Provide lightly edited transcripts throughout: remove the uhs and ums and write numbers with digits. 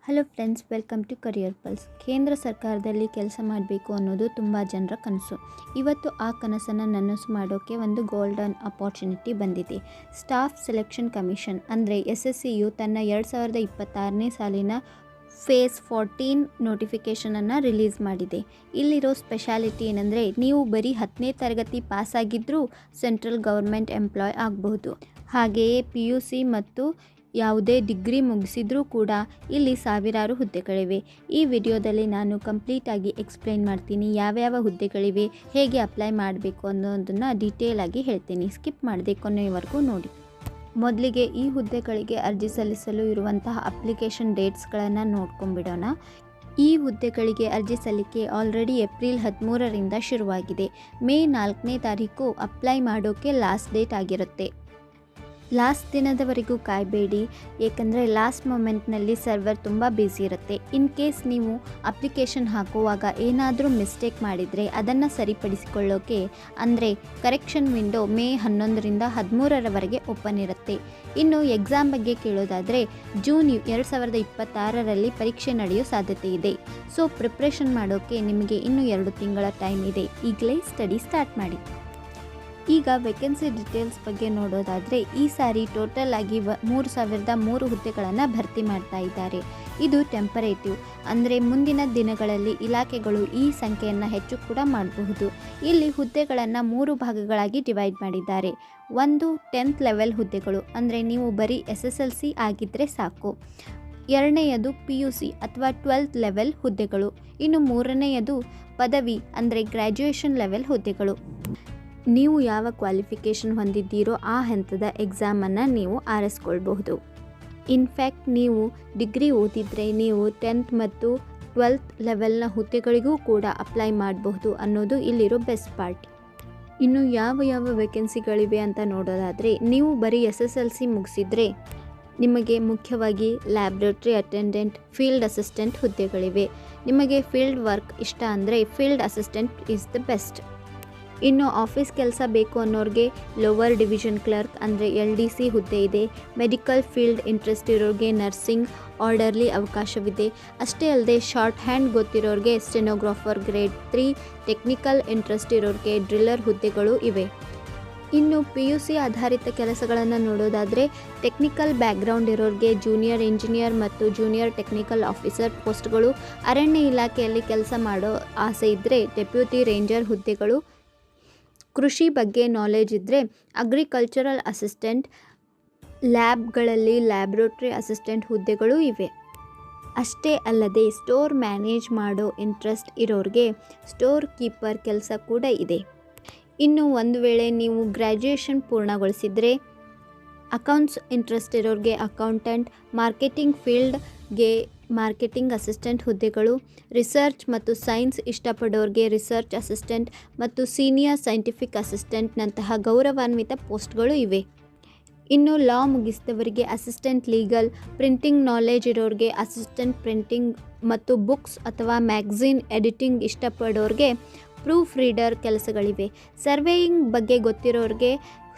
Hello friends, welcome to Career Pulse. ಕೇಂದ್ರ ಸರ್ಕಾರದಲ್ಲಿ ಕೆಲಸ ಮಾಡಬೇಕು ಅನ್ನೋದು ತುಂಬ ಜನರ ಕನಸು. ಇವತ್ತು ಆ ಕನಸನ್ನು ನನಸು ಮಾಡೋಕ್ಕೆ ಒಂದು ಗೋಲ್ಡನ್ ಅಪಾರ್ಚುನಿಟಿ ಬಂದಿದೆ. ಸ್ಟಾಫ್ ಸೆಲೆಕ್ಷನ್ ಕಮಿಷನ್ ಅಂದರೆ SSCಯು ತನ್ನ 2026ನೇ ಸಾಲಿನ ಫೇಸ್ 14 ನೋಟಿಫಿಕೇಷನನ್ನು ರಿಲೀಸ್ ಮಾಡಿದೆ. ಇಲ್ಲಿರೋ ಸ್ಪೆಷಾಲಿಟಿ ಏನಂದರೆ, ನೀವು ಬರೀ 10ನೇ ತರಗತಿ ಪಾಸಾಗಿದ್ದರೂ ಸೆಂಟ್ರಲ್ ಗೌರ್ಮೆಂಟ್ ಎಂಪ್ಲಾಯ್ ಆಗಬಹುದು. ಹಾಗೆಯೇ PUC ಮತ್ತು ಯಾವುದೇ ಡಿಗ್ರಿ ಮುಗಿಸಿದ್ರೂ ಕೂಡ ಇಲ್ಲಿ ಸಾವಿರಾರು ಹುದ್ದೆಗಳಿವೆ. ಈ ವಿಡಿಯೋದಲ್ಲಿ ನಾನು ಕಂಪ್ಲೀಟಾಗಿ ಎಕ್ಸ್ಪ್ಲೈನ್ ಮಾಡ್ತೀನಿ. ಯಾವ್ಯಾವ ಹುದ್ದೆಗಳಿವೆ, ಹೇಗೆ ಅಪ್ಲೈ ಮಾಡಬೇಕು ಅನ್ನೋದನ್ನು ಡೀಟೇಲಾಗಿ ಹೇಳ್ತೀನಿ. ಸ್ಕಿಪ್ ಮಾಡದೆ ಕೊನೆಯವರೆಗೂ ನೋಡಿ. ಮೊದಲಿಗೆ ಈ ಹುದ್ದೆಗಳಿಗೆ ಅರ್ಜಿ ಸಲ್ಲಿಸಲು ಇರುವಂತಹ ಅಪ್ಲಿಕೇಶನ್ ಡೇಟ್ಸ್ಗಳನ್ನು ನೋಡ್ಕೊಂಡ್ಬಿಡೋಣ. ಈ ಹುದ್ದೆಗಳಿಗೆ ಅರ್ಜಿ ಸಲ್ಲಿಕೆ ಆಲ್ರೆಡಿ ಏಪ್ರಿಲ್ 13ರಿಂದ ಶುರುವಾಗಿದೆ. ಮೇ 4ನೇ ತಾರೀಕು ಅಪ್ಲೈ ಮಾಡೋಕ್ಕೆ ಲಾಸ್ಟ್ ಡೇಟ್ ಆಗಿರುತ್ತೆ. ಲಾಸ್ಟ್ ದಿನದವರೆಗೂ ಕಾಯಬೇಡಿ, ಏಕೆಂದರೆ ಲಾಸ್ಟ್ ಮೊಮೆಂಟ್ನಲ್ಲಿ ಸರ್ವರ್ ತುಂಬ ಬ್ಯುಸಿ ಇರುತ್ತೆ. ಇನ್ ಕೇಸ್ ನೀವು ಅಪ್ಲಿಕೇಶನ್ ಹಾಕುವಾಗ ಏನಾದರೂ ಮಿಸ್ಟೇಕ್ ಮಾಡಿದರೆ ಅದನ್ನು ಸರಿಪಡಿಸಿಕೊಳ್ಳೋಕೆ ಅಂದರೆ ಕರೆಕ್ಷನ್ ವಿಂಡೋ ಮೇ 11ರಿಂದ 13ರವರೆಗೆ ಓಪನ್ ಇರುತ್ತೆ. ಇನ್ನು ಎಕ್ಸಾಮ್ ಬಗ್ಗೆ ಕೇಳೋದಾದರೆ ಜೂನ್ 2026ರಲ್ಲಿ ಪರೀಕ್ಷೆ ನಡೆಯೋ ಸಾಧ್ಯತೆ ಇದೆ. ಸೊ ಪ್ರಿಪ್ರೇಷನ್ ಮಾಡೋಕ್ಕೆ ನಿಮಗೆ ಇನ್ನೂ 2 ತಿಂಗಳ ಟೈಮ್ ಇದೆ. ಈಗಲೇ ಸ್ಟಡಿ ಸ್ಟಾರ್ಟ್ ಮಾಡಿ. ಈಗ ವೇಕೆನ್ಸಿ ಡೀಟೇಲ್ಸ್ ಬಗ್ಗೆ ನೋಡೋದಾದರೆ, ಈ ಸಾರಿ ಟೋಟಲ್ ಆಗಿ 3003 ಹುದ್ದೆಗಳನ್ನು ಭರ್ತಿ ಮಾಡ್ತಾ ಇದ್ದಾರೆ. ಇದು ಟೆಂಪರೇಟಿವ್, ಅಂದರೆ ಮುಂದಿನ ದಿನಗಳಲ್ಲಿ ಇಲಾಖೆಗಳು ಈ ಸಂಖ್ಯೆಯನ್ನು ಹೆಚ್ಚು ಕೂಡ ಮಾಡಬಹುದು. ಇಲ್ಲಿ ಹುದ್ದೆಗಳನ್ನು 3 ಭಾಗಗಳಾಗಿ ಡಿವೈಡ್ ಮಾಡಿದ್ದಾರೆ. ಒಂದು 10th ಲೆವೆಲ್ ಹುದ್ದೆಗಳು, ಅಂದರೆ ನೀವು ಬರೀ SSLC ಆಗಿದ್ದರೆ ಸಾಕು. ಎರಡನೆಯದು PUC ಅಥವಾ 12th ಲೆವೆಲ್ ಹುದ್ದೆಗಳು. ಇನ್ನು ಮೂರನೆಯದು ಪದವಿ ಅಂದರೆ ಗ್ರ್ಯಾಜುಯೇಷನ್ ಲೆವೆಲ್ ಹುದ್ದೆಗಳು. ನೀವು ಯಾವ ಕ್ವಾಲಿಫಿಕೇಷನ್ ಹೊಂದಿದ್ದೀರೋ ಆ ಹಂತದ ಎಕ್ಸಾಮನ್ನು ನೀವು ಆರಿಸ್ಕೊಳ್ಬಹುದು. ಇನ್ಫ್ಯಾಕ್ಟ್ ನೀವು ಡಿಗ್ರಿ ಓದಿದರೆ ನೀವು 10th ಮತ್ತು 12th ಲೆವೆಲ್ನ ಹುದ್ದೆಗಳಿಗೂ ಕೂಡ ಅಪ್ಲೈ ಮಾಡಬಹುದು ಅನ್ನೋದು ಇಲ್ಲಿರೋ ಬೆಸ್ಟ್ ಪಾರ್ಟ್. ಇನ್ನು ಯಾವ ವೇಕೆನ್ಸಿಗಳಿವೆ ಅಂತ ನೋಡೋದಾದರೆ, ನೀವು ಬರೀ SSLC ಮುಗಿಸಿದರೆ ನಿಮಗೆ ಮುಖ್ಯವಾಗಿ ಲ್ಯಾಬ್ರೇಟರಿ ಅಟೆಂಡೆಂಟ್, ಫೀಲ್ಡ್ ಅಸಿಸ್ಟೆಂಟ್ ಹುದ್ದೆಗಳಿವೆ. ನಿಮಗೆ ಫೀಲ್ಡ್ ವರ್ಕ್ ಇಷ್ಟ ಅಂದರೆ field assistant is the best. ಇನ್ನು ಆಫೀಸ್ ಕೆಲಸ ಬೇಕು ಅನ್ನೋರಿಗೆ ಲೋವರ್ ಡಿವಿಷನ್ ಕ್ಲರ್ಕ್ ಅಂದರೆ LDC ಹುದ್ದೆ ಇದೆ. ಮೆಡಿಕಲ್ ಫೀಲ್ಡ್ ಇಂಟ್ರೆಸ್ಟ್ ಇರೋರಿಗೆ ನರ್ಸಿಂಗ್, ಆರ್ಡರ್ಲಿ ಅವಕಾಶವಿದೆ. ಅಷ್ಟೇ ಅಲ್ಲದೆ ಶಾರ್ಟ್ ಹ್ಯಾಂಡ್ ಗೊತ್ತಿರೋರಿಗೆ ಸ್ಟೆನೋಗ್ರಾಫರ್ ಗ್ರೇಡ್ 3, ಟೆಕ್ನಿಕಲ್ ಇಂಟ್ರೆಸ್ಟ್ ಇರೋರಿಗೆ ಡ್ರಿಲ್ಲರ್ ಹುದ್ದೆಗಳು ಇವೆ. ಇನ್ನು PUC ಆಧಾರಿತ ಕೆಲಸಗಳನ್ನು ನೋಡೋದಾದರೆ, ಟೆಕ್ನಿಕಲ್ ಬ್ಯಾಕ್ಗ್ರೌಂಡ್ ಇರೋರಿಗೆ ಜೂನಿಯರ್ ಇಂಜಿನಿಯರ್ ಮತ್ತು ಜೂನಿಯರ್ ಟೆಕ್ನಿಕಲ್ ಆಫೀಸರ್ ಪೋಸ್ಟ್ಗಳು. ಅರಣ್ಯ ಇಲಾಖೆಯಲ್ಲಿ ಕೆಲಸ ಮಾಡೋ ಆಸೆ ಇದ್ದರೆ ಡೆಪ್ಯೂಟಿ ರೇಂಜರ್ ಹುದ್ದೆಗಳು. ಕೃಷಿ ಬಗ್ಗೆ ನಾಲೆಜ್ ಇದ್ದರೆ ಅಗ್ರಿಕಲ್ಚರಲ್ ಅಸಿಸ್ಟೆಂಟ್, ಲ್ಯಾಬ್ಗಳಲ್ಲಿ ಲ್ಯಾಬ್ರೇಟರಿ ಅಸಿಸ್ಟೆಂಟ್ ಹುದ್ದೆಗಳು ಇವೆ. ಅಷ್ಟೇ ಅಲ್ಲದೆ ಸ್ಟೋರ್ ಮ್ಯಾನೇಜ್ ಮಾಡೋ ಇಂಟ್ರೆಸ್ಟ್ ಇರೋರಿಗೆ ಸ್ಟೋರ್ ಕೀಪರ್ ಕೆಲಸ ಕೂಡ ಇದೆ. ಇನ್ನು ಒಂದು ವೇಳೆ ನೀವು ಗ್ರ್ಯಾಜುಯೇಷನ್ ಪೂರ್ಣಗೊಳಿಸಿದರೆ ಅಕೌಂಟ್ಸ್ ಇಂಟ್ರೆಸ್ಟ್ ಇರೋರಿಗೆ ಅಕೌಂಟೆಂಟ್, ಮಾರ್ಕೆಟಿಂಗ್ ಫೀಲ್ಡ್ಗೆ ಮಾರ್ಕೆಟಿಂಗ್ ಅಸಿಸ್ಟೆಂಟ್ ಹುದ್ದೆಗಳು. ರಿಸರ್ಚ್ ಮತ್ತು ಸೈನ್ಸ್ ಇಷ್ಟಪಡೋರಿಗೆ ರಿಸರ್ಚ್ ಅಸಿಸ್ಟೆಂಟ್ ಮತ್ತು ಸೀನಿಯರ್ ಸೈಂಟಿಫಿಕ್ ಅಸಿಸ್ಟೆಂಟ್ನಂತಹ ಗೌರವಾನ್ವಿತ ಪೋಸ್ಟ್ಗಳು ಇವೆ. ಇನ್ನು ಲಾ ಮುಗಿಸಿದವರಿಗೆ ಅಸಿಸ್ಟೆಂಟ್ ಲೀಗಲ್, ಪ್ರಿಂಟಿಂಗ್ ನಾಲೆಜ್ ಇರೋರಿಗೆ ಅಸಿಸ್ಟೆಂಟ್ ಪ್ರಿಂಟಿಂಗ್ ಮತ್ತು ಬುಕ್ಸ್ ಅಥವಾ magazine editing ಇಷ್ಟಪಡೋರಿಗೆ proof reader ಕೆಲಸಗಳಿವೆ. Surveying ಬಗ್ಗೆ ಗೊತ್ತಿರೋರಿಗೆ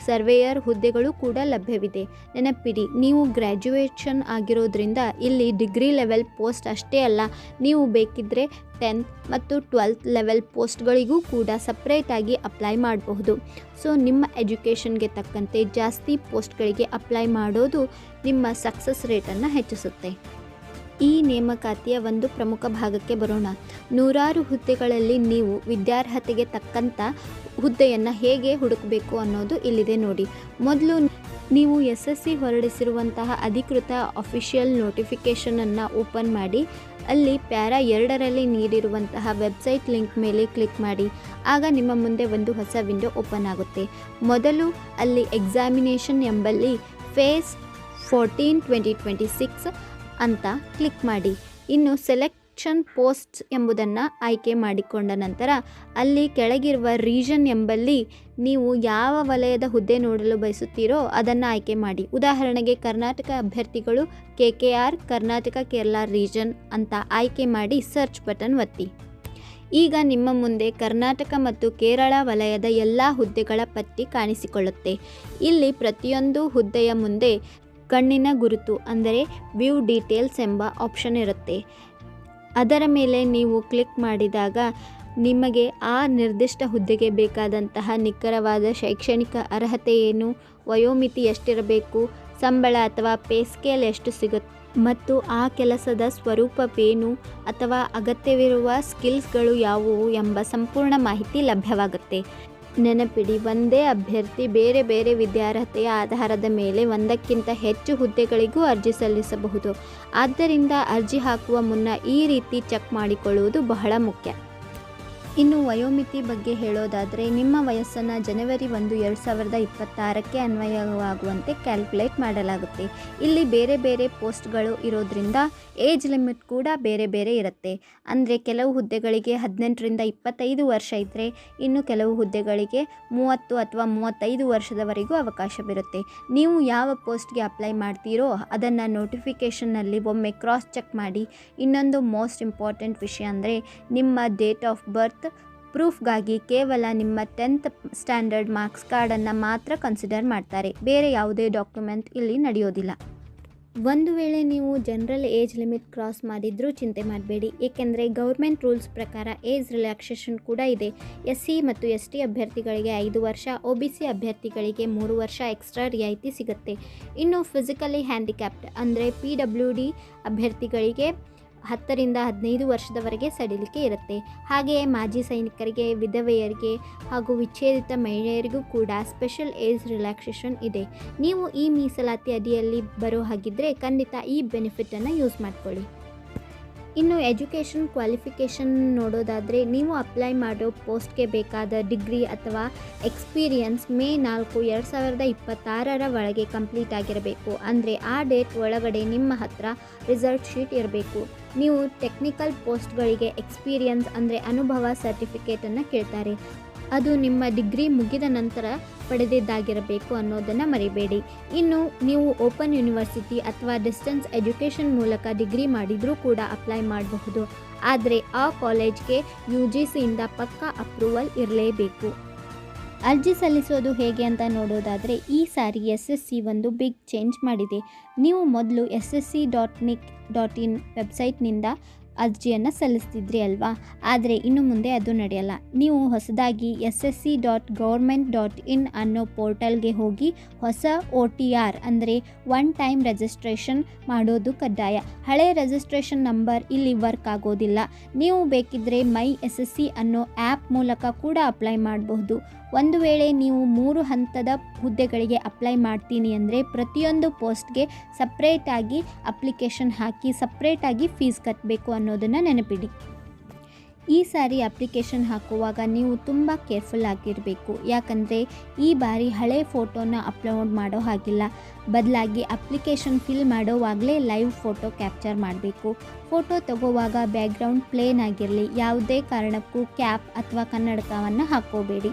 ಸರ್ವೇಯರ್ ಹುದ್ದೆಗಳು ಕೂಡ ಲಭ್ಯವಿದೆ. ನೆನಪಿಡಿ, ನೀವು ಗ್ರ್ಯಾಜುಯೇಷನ್ ಆಗಿರೋದ್ರಿಂದ ಇಲ್ಲಿ ಡಿಗ್ರಿ ಲೆವೆಲ್ ಪೋಸ್ಟ್ ಅಷ್ಟೇ ಅಲ್ಲ, ನೀವು ಬೇಕಿದ್ದರೆ 10th ಮತ್ತು 12th ಲೆವೆಲ್ ಪೋಸ್ಟ್ಗಳಿಗೂ ಕೂಡ ಸಪ್ರೇಟಾಗಿ ಅಪ್ಲೈ ಮಾಡಬಹುದು. ಸೊ ನಿಮ್ಮ ಎಜುಕೇಷನ್ಗೆ ತಕ್ಕಂತೆ ಜಾಸ್ತಿ ಪೋಸ್ಟ್ಗಳಿಗೆ ಅಪ್ಲೈ ಮಾಡೋದು ನಿಮ್ಮ ಸಕ್ಸಸ್ ರೇಟನ್ನು ಹೆಚ್ಚಿಸುತ್ತೆ. ಈ ನೇಮಕಾತಿಯ ಒಂದು ಪ್ರಮುಖ ಭಾಗಕ್ಕೆ ಬರೋಣ. ನೂರಾರು ಹುದ್ದೆಗಳಲ್ಲಿ ನೀವು ವಿದ್ಯಾರ್ಹತೆಗೆ ತಕ್ಕಂಥ ಹುದ್ದೆಯನ್ನು ಹೇಗೆ ಹುಡುಕಬೇಕು ಅನ್ನೋದು ಇಲ್ಲಿದೆ ನೋಡಿ. ಮೊದಲು ನೀವು SSC ಹೊರಡಿಸಿರುವಂತಹ ಅಧಿಕೃತ ಅಫಿಷಿಯಲ್ ನೋಟಿಫಿಕೇಷನನ್ನು ಓಪನ್ ಮಾಡಿ, ಅಲ್ಲಿ ಪ್ಯಾರಾ 2ರಲ್ಲಿ ನೀಡಿರುವಂತಹ ವೆಬ್ಸೈಟ್ ಲಿಂಕ್ ಮೇಲೆ ಕ್ಲಿಕ್ ಮಾಡಿ. ಆಗ ನಿಮ್ಮ ಮುಂದೆ ಒಂದು ಹೊಸ ವಿಂಡೋ ಓಪನ್ ಆಗುತ್ತೆ. ಮೊದಲು ಅಲ್ಲಿ ಎಕ್ಸಾಮಿನೇಷನ್ ಎಂಬಲ್ಲಿ ಫೇಸ್ 14 2026 ಅಂತ ಕ್ಲಿಕ್ ಮಾಡಿ. ಇನ್ನು ಸೆಲೆಕ್ಷನ್ ಪೋಸ್ಟ್ಸ್ ಎಂಬುದನ್ನು ಆಯ್ಕೆ ಮಾಡಿಕೊಂಡ ನಂತರ ಅಲ್ಲಿ ಕೆಳಗಿರುವ ರೀಜನ್ ಎಂಬಲ್ಲಿ ನೀವು ಯಾವ ವಲಯದ ಹುದ್ದೆ ನೋಡಲು ಬಯಸುತ್ತೀರೋ ಅದನ್ನು ಆಯ್ಕೆ ಮಾಡಿ. ಉದಾಹರಣೆಗೆ ಕರ್ನಾಟಕ ಅಭ್ಯರ್ಥಿಗಳು KKR ಕರ್ನಾಟಕ ಕೇರಳ ರೀಜನ್ ಅಂತ ಆಯ್ಕೆ ಮಾಡಿ ಸರ್ಚ್ ಬಟನ್ ಒತ್ತಿ. ಈಗ ನಿಮ್ಮ ಮುಂದೆ ಕರ್ನಾಟಕ ಮತ್ತು ಕೇರಳ ವಲಯದ ಎಲ್ಲ ಹುದ್ದೆಗಳ ಪಟ್ಟಿ ಕಾಣಿಸಿಕೊಳ್ಳುತ್ತೆ. ಇಲ್ಲಿ ಪ್ರತಿಯೊಂದು ಹುದ್ದೆಯ ಮುಂದೆ ಕಣ್ಣಿನ ಗುರುತು ಅಂದರೆ ವ್ಯೂ ಡೀಟೇಲ್ಸ್ ಎಂಬ ಆಪ್ಷನ್ ಇರುತ್ತೆ. ಅದರ ಮೇಲೆ ನೀವು ಕ್ಲಿಕ್ ಮಾಡಿದಾಗ ನಿಮಗೆ ಆ ನಿರ್ದಿಷ್ಟ ಹುದ್ದೆಗೆ ಬೇಕಾದಂತಹ ನಿಖರವಾದ ಶೈಕ್ಷಣಿಕ ಅರ್ಹತೆ ಏನು, ವಯೋಮಿತಿ ಎಷ್ಟಿರಬೇಕು, ಸಂಬಳ ಅಥವಾ ಪೇ ಸ್ಕೇಲ್ ಎಷ್ಟು ಸಿಗುತ್ತೆ ಮತ್ತು ಆ ಕೆಲಸದ ಸ್ವರೂಪವೇನು ಅಥವಾ ಅಗತ್ಯವಿರುವ ಸ್ಕಿಲ್ಸ್ಗಳು ಯಾವುವು ಎಂಬ ಸಂಪೂರ್ಣ ಮಾಹಿತಿ ಲಭ್ಯವಾಗುತ್ತೆ. ನೆನಪಿಡಿ, ಒಂದೇ ಅಭ್ಯರ್ಥಿ ಬೇರೆ ಬೇರೆ ವಿದ್ಯಾರ್ಹತೆಯ ಆಧಾರದ ಮೇಲೆ ಒಂದಕ್ಕಿಂತ ಹೆಚ್ಚು ಹುದ್ದೆಗಳಿಗೂ ಅರ್ಜಿ ಸಲ್ಲಿಸಬಹುದು. ಆದ್ದರಿಂದ ಅರ್ಜಿ ಹಾಕುವ ಮುನ್ನ ಈ ರೀತಿ ಚೆಕ್ ಮಾಡಿಕೊಳ್ಳುವುದು ಬಹಳ ಮುಖ್ಯ. ಇನ್ನು ವಯೋಮಿತಿ ಬಗ್ಗೆ ಹೇಳೋದಾದರೆ, ನಿಮ್ಮ ವಯಸ್ಸನ್ನು ಜನವರಿ 1, 2026ಕ್ಕೆ ಅನ್ವಯವಾಗುವಂತೆ ಕ್ಯಾಲ್ಕುಲೇಟ್ ಮಾಡಲಾಗುತ್ತೆ. ಇಲ್ಲಿ ಬೇರೆ ಬೇರೆ ಪೋಸ್ಟ್ಗಳು ಇರೋದ್ರಿಂದ ಏಜ್ ಲಿಮಿಟ್ ಕೂಡ ಬೇರೆ ಬೇರೆ ಇರುತ್ತೆ. ಅಂದರೆ ಕೆಲವು ಹುದ್ದೆಗಳಿಗೆ 18ರಿಂದ 25 ವರ್ಷ ಇದ್ದರೆ, ಇನ್ನು ಕೆಲವು ಹುದ್ದೆಗಳಿಗೆ 30 ಅಥವಾ 35 ವರ್ಷದವರೆಗೂ ಅವಕಾಶವಿರುತ್ತೆ. ನೀವು ಯಾವ ಪೋಸ್ಟ್ಗೆ ಅಪ್ಲೈ ಮಾಡ್ತೀರೋ ಅದನ್ನು ನೋಟಿಫಿಕೇಷನ್ನಲ್ಲಿ ಒಮ್ಮೆ ಕ್ರಾಸ್ ಚೆಕ್ ಮಾಡಿ. ಇನ್ನೊಂದು ಮೋಸ್ಟ್ ಇಂಪಾರ್ಟೆಂಟ್ ವಿಷಯ ಅಂದರೆ, ನಿಮ್ಮ ಡೇಟ್ ಆಫ್ ಬರ್ತ್ ಪ್ರೂಫ್ಗಾಗಿ ಕೇವಲ ನಿಮ್ಮ 10th ಸ್ಟ್ಯಾಂಡರ್ಡ್ ಮಾರ್ಕ್ಸ್ ಕಾರ್ಡನ್ನು ಮಾತ್ರ ಕನ್ಸಿಡರ್ ಮಾಡ್ತಾರೆ. ಬೇರೆ ಯಾವುದೇ ಡಾಕ್ಯುಮೆಂಟ್ ಇಲ್ಲಿ ನಡೆಯೋದಿಲ್ಲ. ಒಂದು ವೇಳೆ ನೀವು ಜನರಲ್ ಏಜ್ ಲಿಮಿಟ್ ಕ್ರಾಸ್ ಮಾಡಿದ್ರೂ ಚಿಂತೆ ಮಾಡಬೇಡಿ, ಏಕೆಂದರೆ ಗೌರ್ಮೆಂಟ್ ರೂಲ್ಸ್ ಪ್ರಕಾರ ಏಜ್ ರಿಲ್ಯಾಕ್ಸೇಷನ್ ಕೂಡ ಇದೆ. SC ಮತ್ತು ST ಅಭ್ಯರ್ಥಿಗಳಿಗೆ 5 ವರ್ಷ, OBC ಅಭ್ಯರ್ಥಿಗಳಿಗೆ 3 ವರ್ಷ ಎಕ್ಸ್ಟ್ರಾ ರಿಯಾಯಿತಿ ಸಿಗುತ್ತೆ. ಇನ್ನು ಫಿಸಿಕಲಿ ಹ್ಯಾಂಡಿಕ್ಯಾಪ್ಡ್ ಅಂದರೆ PWD ಅಭ್ಯರ್ಥಿಗಳಿಗೆ 10ರಿಂದ 15 ವರ್ಷದವರೆಗೆ ಸಡಿಲಿಕೆ ಇರುತ್ತೆ. ಹಾಗೆಯೇ ಮಾಜಿ ಸೈನಿಕರಿಗೆ, ವಿಧವೆಯರಿಗೆ ಹಾಗೂ ವಿಚ್ಛೇದಿತ ಮಹಿಳೆಯರಿಗೂ ಕೂಡ ಸ್ಪೆಷಲ್ ಏಜ್ ರಿಲ್ಯಾಕ್ಸೇಷನ್ ಇದೆ. ನೀವು ಈ ಮೀಸಲಾತಿ ಅಡಿಯಲ್ಲಿ ಬರೋ ಹಾಗಿದ್ದರೆ ಖಂಡಿತ ಈ ಬೆನಿಫಿಟನ್ನು ಯೂಸ್ ಮಾಡ್ಕೊಳ್ಳಿ. ಇನ್ನು ಎಜುಕೇಷನ್ ಕ್ವಾಲಿಫಿಕೇಷನ್ ನೋಡೋದಾದರೆ, ನೀವು ಅಪ್ಲೈ ಮಾಡೋ ಪೋಸ್ಟ್ಗೆ ಬೇಕಾದ ಡಿಗ್ರಿ ಅಥವಾ ಎಕ್ಸ್ಪೀರಿಯನ್ಸ್ ಮೇ 4, 2026 ಒಳಗೆ ಕಂಪ್ಲೀಟ್ ಆಗಿರಬೇಕು. ಅಂದರೆ ಆ ಡೇಟ್ ಒಳಗಡೆ ನಿಮ್ಮ ಹತ್ರ ರಿಸಲ್ಟ್ ಶೀಟ್ ಇರಬೇಕು. ನೀವು ಟೆಕ್ನಿಕಲ್ ಪೋಸ್ಟ್ಗಳಿಗೆ ಎಕ್ಸ್ಪೀರಿಯನ್ಸ್ ಅಂದರೆ ಅನುಭವ ಸರ್ಟಿಫಿಕೇಟನ್ನು ಕೇಳ್ತಾರೆ. ಅದು ನಿಮ್ಮ ಡಿಗ್ರಿ ಮುಗಿದ ನಂತರ ಪಡೆದಿದ್ದಾಗಿರಬೇಕು ಅನ್ನೋದನ್ನು ಮರಿಬೇಡಿ. ಇನ್ನು ನೀವು ಓಪನ್ ಯೂನಿವರ್ಸಿಟಿ ಅಥವಾ ಡಿಸ್ಟೆನ್ಸ್ ಎಜುಕೇಷನ್ ಮೂಲಕ ಡಿಗ್ರಿ ಮಾಡಿದರೂ ಕೂಡ ಅಪ್ಲೈ ಮಾಡಬಹುದು. ಆದರೆ ಆ ಕಾಲೇಜ್ಗೆ UGCಯಿಂದ ಪಕ್ಕಾ ಅಪ್ರೂವಲ್ ಇರಲೇಬೇಕು. ಅರ್ಜಿ ಸಲ್ಲಿಸೋದು ಹೇಗೆ ಅಂತ ನೋಡೋದಾದರೆ, ಈ ಸಾರಿ SSC ಒಂದು ಬಿಗ್ ಚೇಂಜ್ ಮಾಡಿದೆ. ನೀವು ಮೊದಲು ssc.nic.in ವೆಬ್ಸೈಟ್ನಿಂದ ಅರ್ಜಿಯನ್ನು ಸಲ್ಲಿಸ್ತಿದ್ರಿ ಅಲ್ವಾ? ಆದರೆ ಇನ್ನು ಮುಂದೆ ಅದು ನಡೆಯಲ್ಲ. ನೀವು ಹೊಸದಾಗಿ ssc.government.in ಅನ್ನೋ ಪೋರ್ಟಲ್ಗೆ ಹೋಗಿ ಹೊಸ OTR ಅಂದರೆ ಒನ್ ಟೈಮ್ ರಿಜಿಸ್ಟ್ರೇಷನ್ ಮಾಡೋದು ಕಡ್ಡಾಯ. ಹಳೆಯ ರಿಜಿಸ್ಟ್ರೇಷನ್ ನಂಬರ್ ಇಲ್ಲಿ ವರ್ಕ್ ಆಗೋದಿಲ್ಲ. ನೀವು ಬೇಕಿದ್ದರೆ ಮೈ SSC ಅನ್ನೋ ಆ್ಯಪ್ ಮೂಲಕ ಕೂಡ ಅಪ್ಲೈ ಮಾಡಬಹುದು. ಒಂದು ವೇಳೆ ನೀವು 3 ಹಂತದ ಹುದ್ದೆಗಳಿಗೆ ಅಪ್ಲೈ ಮಾಡ್ತೀನಿ ಅಂದರೆ ಪ್ರತಿಯೊಂದು ಪೋಸ್ಟ್ಗೆ ಸಪ್ರೇಟಾಗಿ ಅಪ್ಲಿಕೇಶನ್ ಹಾಕಿ ಸಪ್ರೇಟಾಗಿ ಫೀಸ್ ಕಟ್ಟಬೇಕು ಅನ್ನೋದನ್ನು ನೆನಪಿಡಿ. ಈ ಸಾರಿ ಅಪ್ಲಿಕೇಶನ್ ಹಾಕುವಾಗ ನೀವು ತುಂಬ ಕೇರ್ಫುಲ್ ಆಗಿರಬೇಕು. ಯಾಕಂದರೆ ಈ ಬಾರಿ ಹಳೆ ಫೋಟೋನ ಅಪ್ಲೋಡ್ ಮಾಡೋ ಹಾಗಿಲ್ಲ. ಬದಲಾಗಿ ಅಪ್ಲಿಕೇಶನ್ ಫಿಲ್ ಮಾಡೋವಾಗಲೇ ಲೈವ್ ಫೋಟೋ ಕ್ಯಾಪ್ಚರ್ ಮಾಡಬೇಕು. ಫೋಟೋ ತಗೋವಾಗ ಬ್ಯಾಕ್ಗ್ರೌಂಡ್ ಪ್ಲೇನ್ ಆಗಿರಲಿ. ಯಾವುದೇ ಕಾರಣಕ್ಕೂ ಕ್ಯಾಪ್ ಅಥವಾ ಕನ್ನಡಕವನ್ನು ಹಾಕೋಬೇಡಿ.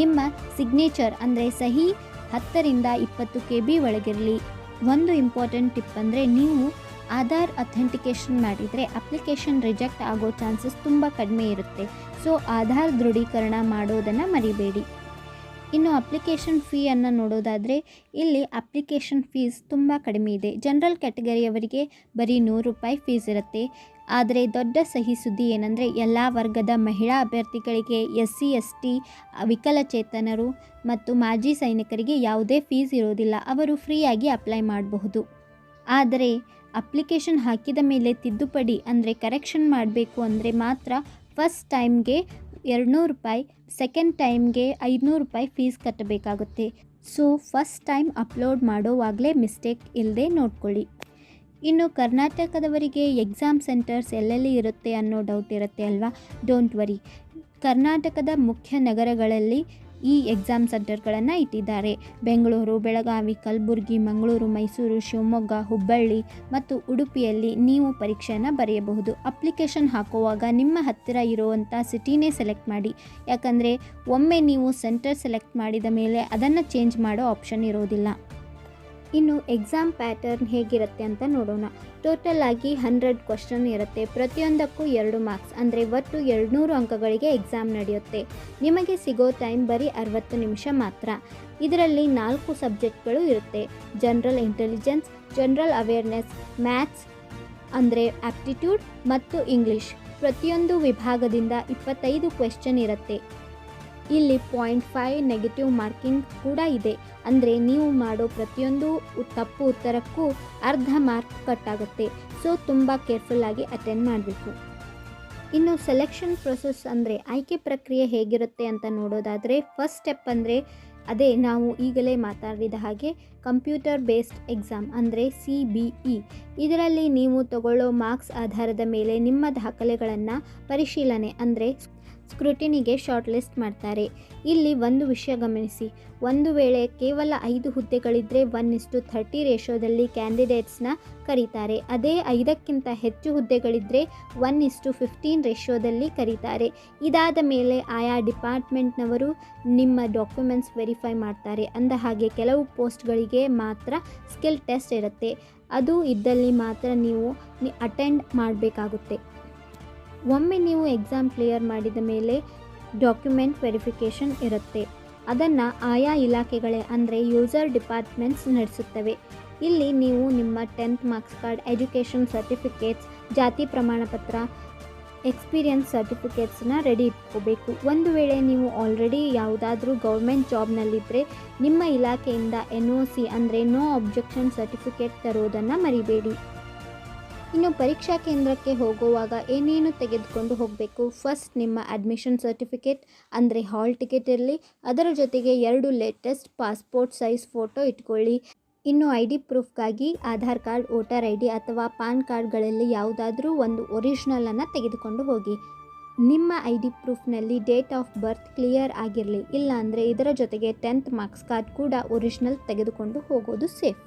ನಿಮ್ಮ ಸಿಗ್ನೇಚರ್ ಅಂದರೆ ಸಹಿ 10ರಿಂದ 20 KB ಒಳಗಿರಲಿ. ಒಂದು ಇಂಪಾರ್ಟೆಂಟ್ ಟಿಪ್ ಅಂದರೆ, ನೀವು ಆಧಾರ್ ಅಥೆಂಟಿಕೇಷನ್ ಮಾಡಿದರೆ ಅಪ್ಲಿಕೇಶನ್ ರಿಜೆಕ್ಟ್ ಆಗೋ ಚಾನ್ಸಸ್ ತುಂಬ ಕಡಿಮೆ ಇರುತ್ತೆ. ಸೊ ಆಧಾರ್ ದೃಢೀಕರಣ ಮಾಡೋದನ್ನು ಮರಿಬೇಡಿ. ಇನ್ನು ಅಪ್ಲಿಕೇಶನ್ ಫೀಯನ್ನು ನೋಡೋದಾದರೆ, ಇಲ್ಲಿ ಅಪ್ಲಿಕೇಶನ್ ಫೀಸ್ ತುಂಬ ಕಡಿಮೆ ಇದೆ. ಜನರಲ್ ಕ್ಯಾಟಗರಿಯವರಿಗೆ ಬರೀ ₹100 ಫೀಸ್ ಇರುತ್ತೆ. ಆದರೆ ದೊಡ್ಡ ಸಹಿ ಸುದ್ದಿ ಏನಂದರೆ, ಎಲ್ಲ ವರ್ಗದ ಮಹಿಳಾ ಅಭ್ಯರ್ಥಿಗಳಿಗೆ, SC ST ವಿಕಲಚೇತನರು ಮತ್ತು ಮಾಜಿ ಸೈನಿಕರಿಗೆ ಯಾವುದೇ ಫೀಸ್ ಇರೋದಿಲ್ಲ. ಅವರು ಫ್ರೀಯಾಗಿ ಅಪ್ಲೈ ಮಾಡಬಹುದು. ಆದರೆ ಅಪ್ಲಿಕೇಶನ್ ಹಾಕಿದ ಮೇಲೆ ತಿದ್ದುಪಡಿ ಅಂದರೆ ಕರೆಕ್ಷನ್ ಮಾಡಬೇಕು ಅಂದರೆ ಮಾತ್ರ ಫಸ್ಟ್ ಟೈಮ್ಗೆ ₹200, ಸೆಕೆಂಡ್ ಟೈಮ್ಗೆ ₹500 ಫೀಸ್ ಕಟ್ಟಬೇಕಾಗುತ್ತೆ. ಸೊ ಫಸ್ಟ್ ಟೈಮ್ ಅಪ್ಲೋಡ್ ಮಾಡೋವಾಗಲೇ ಮಿಸ್ಟೇಕ್ ಇಲ್ಲದೆ ನೋಡ್ಕೊಳ್ಳಿ. ಇನ್ನು ಕರ್ನಾಟಕದವರಿಗೆ ಎಕ್ಸಾಮ್ ಸೆಂಟರ್ಸ್ ಎಲ್ಲೆಲ್ಲಿ ಇರುತ್ತೆ ಅನ್ನೋ ಡೌಟ್ ಇರುತ್ತೆ ಅಲ್ವಾ? ಡೋಂಟ್ ವರಿ, ಕರ್ನಾಟಕದ ಮುಖ್ಯ ನಗರಗಳಲ್ಲಿ ಈ ಎಕ್ಸಾಮ್ ಸೆಂಟರ್ಗಳನ್ನು ಇಟ್ಟಿದ್ದಾರೆ. ಬೆಂಗಳೂರು, ಬೆಳಗಾವಿ, ಕಲಬುರಗಿ, ಮಂಗಳೂರು, ಮೈಸೂರು, ಶಿವಮೊಗ್ಗ, ಹುಬ್ಬಳ್ಳಿ ಮತ್ತು ಉಡುಪಿಯಲ್ಲಿ ನೀವು ಪರೀಕ್ಷೆಯನ್ನು ಬರೆಯಬಹುದು. ಅಪ್ಲಿಕೇಶನ್ ಹಾಕುವಾಗ ನಿಮ್ಮ ಹತ್ತಿರ ಇರುವಂಥ ಸಿಟಿನೇ ಸೆಲೆಕ್ಟ್ ಮಾಡಿ. ಯಾಕಂದರೆ ಒಮ್ಮೆ ನೀವು ಸೆಂಟರ್ ಸೆಲೆಕ್ಟ್ ಮಾಡಿದ ಮೇಲೆ ಅದನ್ನು ಚೇಂಜ್ ಮಾಡೋ ಆಪ್ಷನ್ ಇರೋದಿಲ್ಲ. ಇನ್ನು ಎಕ್ಸಾಮ್ ಪ್ಯಾಟರ್ನ್ ಹೇಗಿರುತ್ತೆ ಅಂತ ನೋಡೋಣ. ಟೋಟಲ್ ಆಗಿ 100 ಕ್ವಶನ್ ಇರುತ್ತೆ. ಪ್ರತಿಯೊಂದಕ್ಕೂ 2 ಮಾರ್ಕ್ಸ್ ಅಂದರೆ ಒಟ್ಟು 200 ಅಂಕಗಳಿಗೆ ಎಕ್ಸಾಮ್ ನಡೆಯುತ್ತೆ. ನಿಮಗೆ ಸಿಗೋ ಟೈಮ್ ಬರೀ 60 ನಿಮಿಷ ಮಾತ್ರ. ಇದರಲ್ಲಿ 4 ಸಬ್ಜೆಕ್ಟ್ಗಳು ಇರುತ್ತೆ. General intelligence, general awareness, maths ಅಂದರೆ ಆಪ್ಟಿಟ್ಯೂಡ್ ಮತ್ತು ಇಂಗ್ಲೀಷ್. ಪ್ರತಿಯೊಂದು ವಿಭಾಗದಿಂದ 25 ಕ್ವೆಶ್ಚನ್ ಇರುತ್ತೆ. ಇಲ್ಲಿ 0.5 ನೆಗೆಟಿವ್ ಮಾರ್ಕಿಂಗ್ ಕೂಡ ಇದೆ. ಅಂದರೆ ನೀವು ಮಾಡೋ ಪ್ರತಿಯೊಂದು ತಪ್ಪು ಉತ್ತರಕ್ಕೂ ಅರ್ಧ ಮಾರ್ಕ್ ಕಟ್ ಆಗುತ್ತೆ. ಸೊ ತುಂಬ ಕೇರ್ಫುಲ್ಲಾಗಿ ಅಟೆಂಡ್ ಮಾಡಬೇಕು. ಇನ್ನು ಸೆಲೆಕ್ಷನ್ ಪ್ರೊಸೆಸ್ ಅಂದರೆ ಆಯ್ಕೆ ಪ್ರಕ್ರಿಯೆ ಹೇಗಿರುತ್ತೆ ಅಂತ ನೋಡೋದಾದರೆ, ಫಸ್ಟ್ ಸ್ಟೆಪ್ ಅಂದರೆ ಅದೇ ನಾವು ಈಗಲೇ ಮಾತಾಡಿದ ಹಾಗೆ ಕಂಪ್ಯೂಟರ್ ಬೇಸ್ಡ್ ಎಕ್ಸಾಮ್ ಅಂದರೆ CBE. ಇದರಲ್ಲಿ ನೀವು ತಗೊಳ್ಳೋ ಮಾರ್ಕ್ಸ್ ಆಧಾರದ ಮೇಲೆ ನಿಮ್ಮ ದಾಖಲೆಗಳನ್ನು ಪರಿಶೀಲನೆ ಅಂದರೆ ಸ್ಕ್ರೂಟಿನಿಗೆ ಶಾರ್ಟ್ ಲಿಸ್ಟ್ ಮಾಡ್ತಾರೆ. ಇಲ್ಲಿ ಒಂದು ವಿಷಯ ಗಮನಿಸಿ, ಒಂದು ವೇಳೆ ಕೇವಲ 5 ಹುದ್ದೆಗಳಿದ್ದರೆ 1:30 ರೇಷೋದಲ್ಲಿ ಕ್ಯಾಂಡಿಡೇಟ್ಸ್ನ ಕರೀತಾರೆ. ಅದೇ 5ಕ್ಕಿಂತ ಹೆಚ್ಚು ಹುದ್ದೆಗಳಿದ್ದರೆ 1:15 ರೇಷೋದಲ್ಲಿ ಕರೀತಾರೆ. ಇದಾದ ಮೇಲೆ ಆಯಾ ಡಿಪಾರ್ಟ್ಮೆಂಟ್ನವರು ನಿಮ್ಮ ಡಾಕ್ಯುಮೆಂಟ್ಸ್ ವೆರಿಫೈ ಮಾಡ್ತಾರೆ. ಅಂದ ಹಾಗೆ ಕೆಲವು ಪೋಸ್ಟ್ಗಳಿಗೆ ಮಾತ್ರ ಸ್ಕಿಲ್ ಟೆಸ್ಟ್ ಇರುತ್ತೆ. ಅದು ಇದ್ದಲ್ಲಿ ಮಾತ್ರ ನೀವು ಅಟೆಂಡ್ ಮಾಡಬೇಕಾಗುತ್ತೆ. ಒಮ್ಮೆ ನೀವು ಎಕ್ಸಾಮ್ ಕ್ಲಿಯರ್ ಮಾಡಿದ ಮೇಲೆ ಡಾಕ್ಯುಮೆಂಟ್ ವೆರಿಫಿಕೇಷನ್ ಇರುತ್ತೆ. ಅದನ್ನು ಆಯಾ ಇಲಾಖೆಗಳೇ ಅಂದರೆ ಯೂಸರ್ ಡಿಪಾರ್ಟ್ಮೆಂಟ್ಸ್ ನಡೆಸುತ್ತವೆ. ಇಲ್ಲಿ ನೀವು ನಿಮ್ಮ 10th marks card, education certificates, ಜಾತಿ ಪ್ರಮಾಣಪತ್ರ, ಎಕ್ಸ್ಪೀರಿಯನ್ಸ್ ಸರ್ಟಿಫಿಕೇಟ್ಸ್ನ ರೆಡಿ ಇಟ್ಕೋಬೇಕು. ಒಂದು ವೇಳೆ ನೀವು ಆಲ್ರೆಡಿ ಯಾವುದಾದ್ರೂ ಗೌರ್ಮೆಂಟ್ ಜಾಬ್ನಲ್ಲಿದ್ದರೆ ನಿಮ್ಮ ಇಲಾಖೆಯಿಂದ NOC ಅಂದರೆ ನೋ ಅಬ್ಜೆಕ್ಷನ್ ಸರ್ಟಿಫಿಕೇಟ್ ತರೋದನ್ನು ಮರಿಬೇಡಿ. ಇನ್ನು ಪರೀಕ್ಷಾ ಕೇಂದ್ರಕ್ಕೆ ಹೋಗುವಾಗ ಏನೇನು ತೆಗೆದುಕೊಂಡು ಹೋಗಬೇಕು? ಫಸ್ಟ್ ನಿಮ್ಮ ಅಡ್ಮಿಷನ್ ಸರ್ಟಿಫಿಕೇಟ್ ಅಂದರೆ ಹಾಲ್ ಟಿಕೆಟ್ ಇರಲಿ. ಅದರ ಜೊತೆಗೆ 2 ಲೇಟೆಸ್ಟ್ ಪಾಸ್ಪೋರ್ಟ್ ಸೈಜ್ ಫೋಟೋ ಇಟ್ಕೊಳ್ಳಿ. ಇನ್ನು ID ಪ್ರೂಫ್ಗಾಗಿ ಆಧಾರ್ ಕಾರ್ಡ್, ವೋಟರ್ ID ಅಥವಾ ಪಾನ್ ಕಾರ್ಡ್ಗಳಲ್ಲಿ ಯಾವುದಾದ್ರೂ ಒಂದು ಒರಿಜಿನಲನ್ನು ತೆಗೆದುಕೊಂಡು ಹೋಗಿ. ನಿಮ್ಮ ID ಪ್ರೂಫ್ನಲ್ಲಿ ಡೇಟ್ ಆಫ್ ಬರ್ತ್ ಕ್ಲಿಯರ್ ಆಗಿರಲಿ. ಇಲ್ಲಾಂದರೆ ಇದರ ಜೊತೆಗೆ 10th ಮಾರ್ಕ್ಸ್ ಕಾರ್ಡ್ ಕೂಡ ಒರಿಜಿನಲ್ ತೆಗೆದುಕೊಂಡು ಹೋಗೋದು ಸೇಫ್.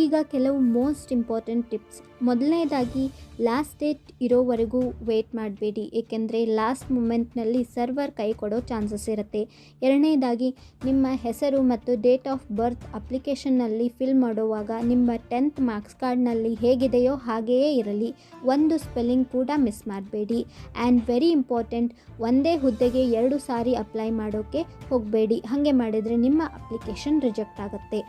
ಈಗ ಕೆಲವು ಮೋಸ್ಟ್ ಇಂಪಾರ್ಟೆಂಟ್ ಟಿಪ್ಸ್. ಮೊದಲನೇದಾಗಿ ಲಾಸ್ಟ್ ಡೇಟ್ ಇರೋವರೆಗೂ ವೇಟ್ ಮಾಡಬೇಡಿ, ಏಕೆಂದರೆ ಲಾಸ್ಟ್ ಮೂಮೆಂಟ್ನಲ್ಲಿ ಸರ್ವರ್ ಕೈ ಕೊಡೋ ಚಾನ್ಸಸ್ ಇರುತ್ತೆ. ಎರಡನೇದಾಗಿ ನಿಮ್ಮ ಹೆಸರು ಮತ್ತು ಡೇಟ್ ಆಫ್ ಬರ್ತ್ ಅಪ್ಲಿಕೇಶನ್ನಲ್ಲಿ ಫಿಲ್ ಮಾಡುವಾಗ ನಿಮ್ಮ 10th ಮಾರ್ಕ್ಸ್ ಕಾರ್ಡ್ನಲ್ಲಿ ಹೇಗಿದೆಯೋ ಹಾಗೆಯೇ ಇರಲಿ. ಒಂದು ಸ್ಪೆಲ್ಲಿಂಗ್ ಕೂಡ ಮಿಸ್ ಮಾಡಬೇಡಿ. ಆ್ಯಂಡ್ ವೆರಿ ಇಂಪಾರ್ಟೆಂಟ್, ಒಂದೇ ಹುದ್ದೆಗೆ 2 ಸಾರಿ ಅಪ್ಲೈ ಮಾಡೋಕ್ಕೆ ಹೋಗಬೇಡಿ. ಹಾಗೆ ಮಾಡಿದರೆ ನಿಮ್ಮ ಅಪ್ಲಿಕೇಶನ್ ರಿಜೆಕ್ಟ್ ಆಗುತ್ತೆ.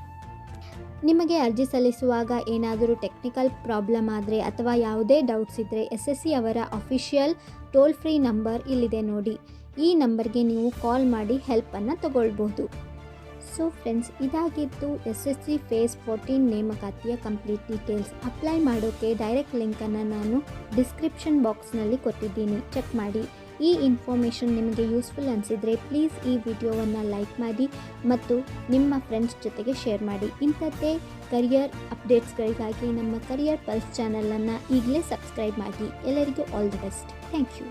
ನಿಮಗೆ ಅರ್ಜಿ ಸಲ್ಲಿಸುವಾಗ ಏನಾದರೂ ಟೆಕ್ನಿಕಲ್ ಪ್ರಾಬ್ಲಮ್ ಆದರೆ ಅಥವಾ ಯಾವುದೇ ಡೌಟ್ಸ್ ಇದ್ದರೆ SSC ಅವರ ಅಫಿಷಿಯಲ್ ಟೋಲ್ ಫ್ರೀ ನಂಬರ್ ಇಲ್ಲಿದೆ ನೋಡಿ. ಈ ನಂಬರ್ಗೆ ನೀವು ಕಾಲ್ ಮಾಡಿ ಹೆಲ್ಪನ್ನು ತಗೊಳ್ಬೋದು. ಸೊ ಫ್ರೆಂಡ್ಸ್, ಇದಾಗಿತ್ತು SSC ಫೇಸ್ 14 ನೇಮಕಾತಿಯ ಕಂಪ್ಲೀಟ್ ಡೀಟೇಲ್ಸ್. ಅಪ್ಲೈ ಮಾಡೋಕ್ಕೆ ಡೈರೆಕ್ಟ್ ಲಿಂಕನ್ನು ನಾನು ಡಿಸ್ಕ್ರಿಪ್ಷನ್ ಬಾಕ್ಸ್ನಲ್ಲಿ ಕೊಟ್ಟಿದ್ದೀನಿ, ಚೆಕ್ ಮಾಡಿ. ಈ ಇನ್ಫಾರ್ಮೇಷನ್ ನಿಮಗೆ ಯೂಸ್ಫುಲ್ ಅನಿಸಿದರೆ ಪ್ಲೀಸ್ ಈ ವಿಡಿಯೋವನ್ನು ಲೈಕ್ ಮಾಡಿ ಮತ್ತು ನಿಮ್ಮ ಫ್ರೆಂಡ್ಸ್ ಜೊತೆಗೆ ಶೇರ್ ಮಾಡಿ. ಇಂಥದ್ದೇ ಕರಿಯರ್ ಅಪ್ಡೇಟ್ಸ್ಗಳಿಗಾಗಿ ನಮ್ಮ ಕರಿಯರ್ ಪಲ್ಸ್ ಚಾನಲನ್ನು ಈಗಲೇ ಸಬ್ಸ್ಕ್ರೈಬ್ ಮಾಡಿ. ಎಲ್ಲರಿಗೂ all the best. Thank you.